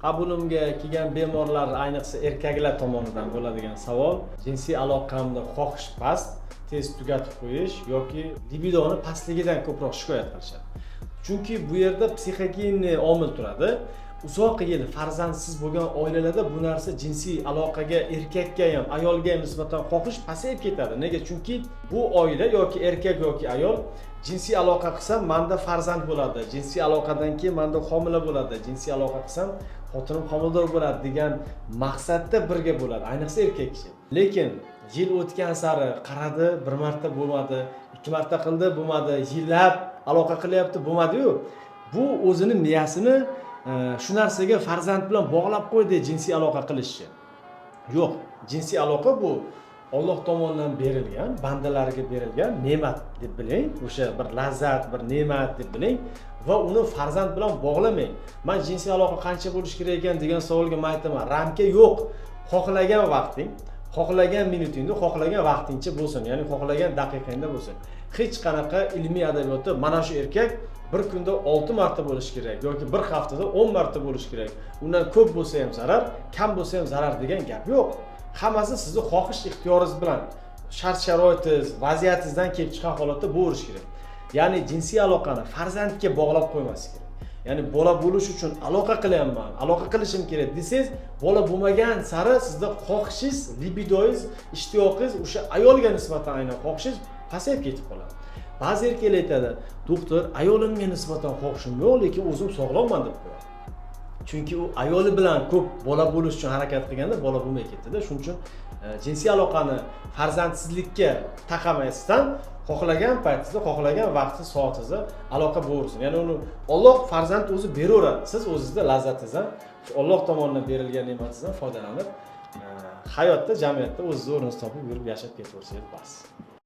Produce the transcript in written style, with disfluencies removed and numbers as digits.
Qabulimga kelgan bemorlar, ayniqsa erkaklar tomonidan bo'ladigan savol: jinsiy aloqamni xohish past, tez tugatib qo'yish yoki libidoni pastligidan ko'proq shikoyat qilishadi. Chunki bu yerda psixogeniy omil turadi. Uzoq yil farzandsiz bo'lgan oilalarda bu narsa jinsiy aloqaga erkakka ham, ayolga ham nisbatan xohish pasayib ketadi. Nega? Chunki bu oila yoki erkak yoki ayol jinsiy aloqa qilsam menda farzand bo'ladi, jinsiy aloqadan keyin menda homila bo'ladi, jinsiy aloqa qilsam xotinim homildor bo'ladi degan maqsadda birga bo'ladi, ayniqsa erkak kishi. Lekin yil o'tgan sari qaradi, bir marta bo'lmadi, ikki marta qildi, bo'lmadi, yillab aloqa qilyapti, bo'lmadi-yu. Bu o'zini miyasini shu narsaga farzand bilan bog'lab qo'ydi jinsiy aloqa qilishni. Yo'q, jinsiy aloqa bu Alloh tomonidan berilgan, bandalariga berilgan ne'mat deb biling, o'sha bir lazzat, bir ne'mat deb biling va uni farzand bilan bog'lamang. Men jinsiy aloqa qancha bo'lish kerak ekan degan savolga men aytaman, ramka yo'q. Xohlagan vaqting, xohlagan minutingda, xohlagan vaqtingcha bo'lsin, ya'ni xohlagan daqiqangda bo'lsin. Hech qanaqa ilmiy adabiyotda mana shu erkak bir kunda 6 marta bo'lish kerak yoki bir haftada 10 marta bo'lish kerak. Undan ko'p bo'lsa ham zarar, kam bo'lsa ham zarar degan gap yo'q. Hammasi sizni xohish ixtiyoringiz bilan, shart-sharoitingiz, vaziyatingizdan kelib chiqqan holatda bo'lish kerak. Ya'ni jinsiy aloqani farzandga bog'lab qo'ymaslik kerak. Ya'ni bola bo'lish uchun aloqa qilyapman, aloqa qilishim kerak desangiz, bola bo'lmagan sari sizda xohishingiz, libidoingiz, ishtiyoqingiz, o'sha ayolga nisbatan aynan xohishingiz pasayib ketib qoladi. Ba'zi erkaklar aytadi, "Doktor, ayolimga nisbatan xohishim yo'q, lekin o'zim sog'lomman" deb qo'yadi. Chunki u ayoli bilan ko'p bola bo'lish uchun harakat qilganda bola bo'lmay ketdi-da. Shuning uchun jinsiy aloqani farzandsizlikka taqamasdan xohlagan paytingizda, xohlagan vaqti, soatingizda aloqa bo'laversin. Ya'ni uni Alloh farzand o'zi beraveradi. Siz o'zingizda lazzatingizdan, shu Alloh tomonidan berilgan ne'matingizdan foydalanib, hayotda, jamiyatda o'zingiz o'rningizni topib yurib yashab ketaversangiz bas.